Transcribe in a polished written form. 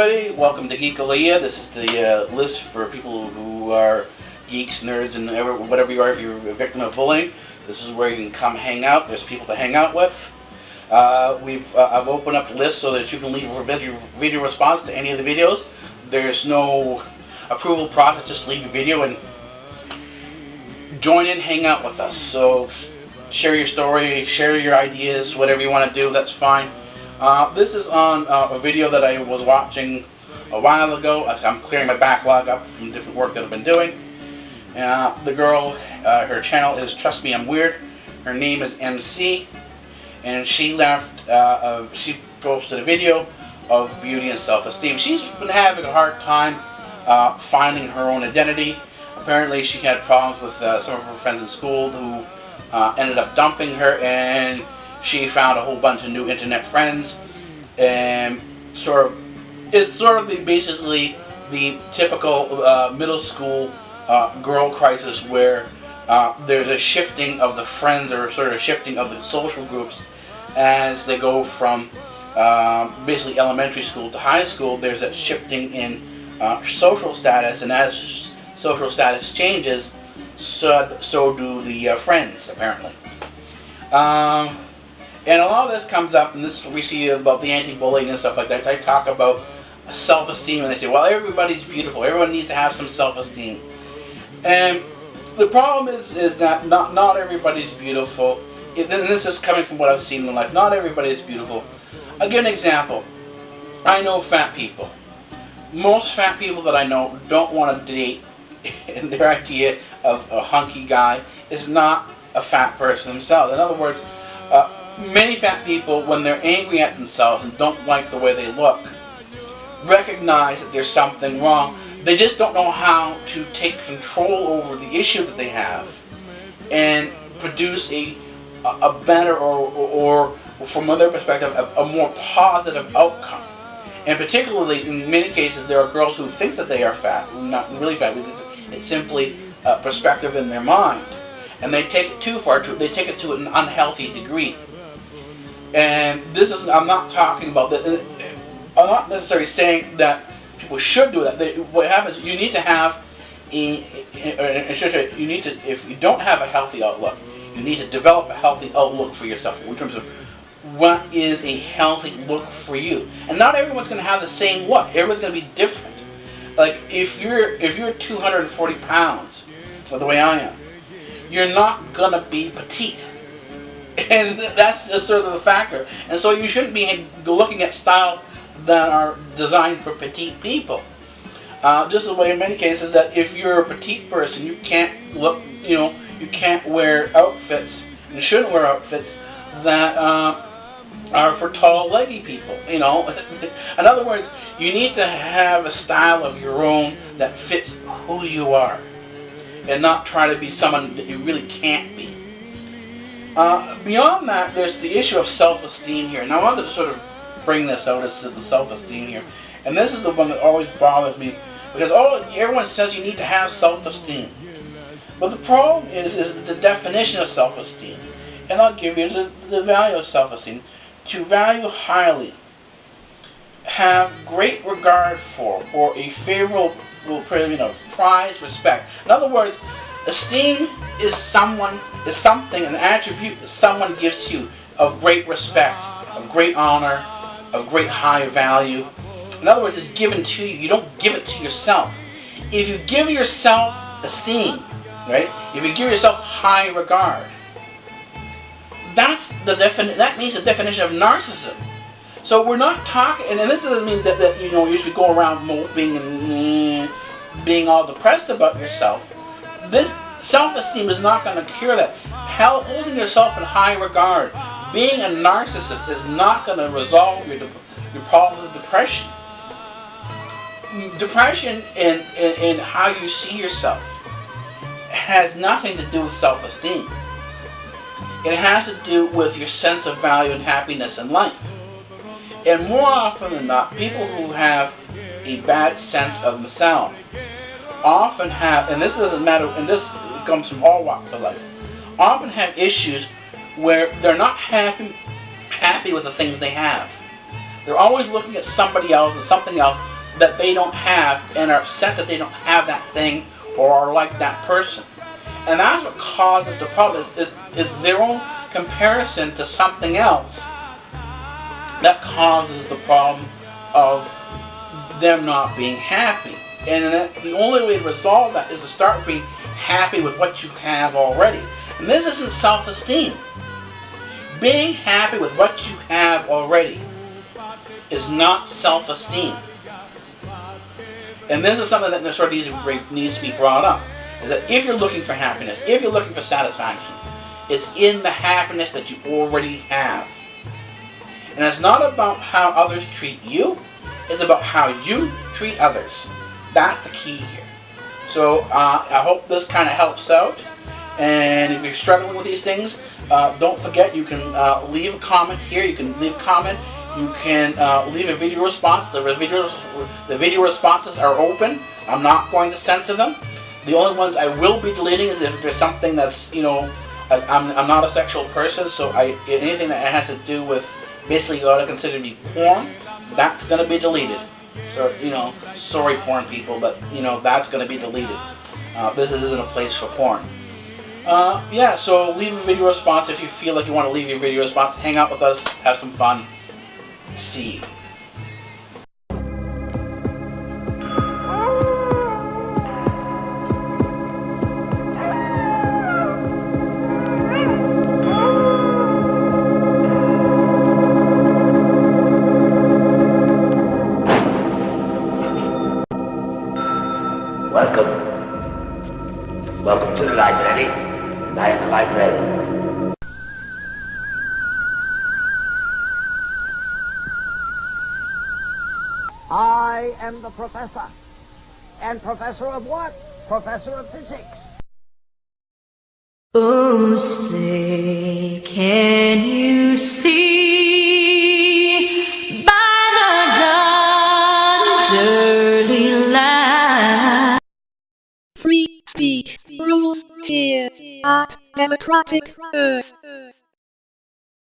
everybody, welcome to Geek. This is the list for people who are geeks, nerds, and whatever you are. If you're a victim of bullying, this is where you can come hang out. There's people to hang out with. I've opened up the list so that you can leave a video response to any of the videos. There's no approval process, just leave your video and join in, hang out with us. So share your story, share your ideas, whatever you want to do, that's fine. This is on a video that I was watching a while ago. I'm clearing my backlog up from different work that I've been doing. The girl, her channel is Trust Me I'm Weird. Her name is MC, and she she posted a video of beauty and self-esteem. She's been having a hard time finding her own identity. Apparently she had problems with some of her friends in school who ended up dumping her, and she found a whole bunch of new internet friends, and it's basically the typical middle school girl crisis where there's a shifting of the friends, or sort of shifting of the social groups as they go from basically elementary school to high school. There's that shifting in social status, and as social status changes, so do the friends, apparently. And a lot of this comes up, and this we see about the anti-bullying and stuff like that. I talk about self-esteem, and they say, well, everybody's beautiful. Everyone needs to have some self-esteem. And the problem is that not everybody's beautiful. And this is coming from what I've seen in life. Not everybody's beautiful. I'll give an example. I know fat people. Most fat people that I know don't want to date, and their idea of a hunky guy is not a fat person themselves. In other words, many fat people, when they're angry at themselves and don't like the way they look, recognize that there's something wrong. They just don't know how to take control over the issue that they have and produce a better, or from their perspective, a more positive outcome. And particularly, in many cases, there are girls who think that they are fat, not really fat, it's simply a perspective in their mind. And they take it too far, they take it to an unhealthy degree. And this is, I'm not talking about that, I'm not necessarily saying that people should do that. What happens, you need to have if you don't have a healthy outlook, you need to develop a healthy outlook for yourself in terms of what is a healthy look for you. And not everyone's going to have the same look. Everyone's going to be different. Like if you're 240 pounds, or the way I am, you're not going to be petite. And that's just sort of the factor. And so you shouldn't be looking at styles that are designed for petite people. Just the way in many cases that if you're a petite person, you can't look, you can't wear outfits, and shouldn't wear outfits that are for tall, leggy people. In other words, you need to have a style of your own that fits who you are, and not try to be someone that you really can't be. Beyond that, there's the issue of self-esteem here. And I wanted to sort of bring this out as the self-esteem here. And this is the one that always bothers me, because everyone says you need to have self-esteem. But the problem is the definition of self-esteem. And I'll give you the value of self-esteem. To value highly, have great regard for, or a favorable, prize, respect. In other words, esteem is something, an attribute that someone gives you of great respect, of great honor, of great high value. In other words, it's given to you. You don't give it to yourself. If you give yourself esteem, right? If you give yourself high regard, that means the definition of narcissism. So we're not talking, and this doesn't mean that you should go around moping and being all depressed about yourself. This self-esteem is not going to cure that. Holding yourself in high regard, being a narcissist, is not going to resolve your problem of depression. Depression in how you see yourself has nothing to do with self-esteem. It has to do with your sense of value and happiness in life. And more often than not, people who have a bad sense of themselves often have, and this doesn't matter, and this comes from all walks of life, often have issues where they're not happy with the things they have. They're always looking at somebody else and something else that they don't have and are upset that they don't have that thing or are like that person. And that's what causes the problem, is their own comparison to something else that causes the problem of them not being happy. And the only way to resolve that is to start being happy with what you have already. And this isn't self-esteem. Being happy with what you have already is not self-esteem. And this is something that sort of needs to be brought up. Is that if you're looking for happiness, if you're looking for satisfaction, it's in the happiness that you already have. And it's not about how others treat you, it's about how you treat others. That's the key here. So I hope this kind of helps out. And if you're struggling with these things, don't forget you can leave a comment here. You can leave a comment. You can leave a video response. The video responses are open. I'm not going to censor them. The only ones I will be deleting is if there's something that's, I'm not a sexual person, so anything that has to do with basically what I consider to be porn, that's going to be deleted. So, sorry porn people, but, that's going to be deleted. This isn't a place for porn. Yeah, so leave a video response if you feel like you want to leave your video response. Hang out with us, have some fun. See you. Welcome to the library, and I am the librarian. I am the professor. And professor of what? Professor of physics. Oh, say, can you see by the dawn's early light? Free speech rules here at Democratic Earth.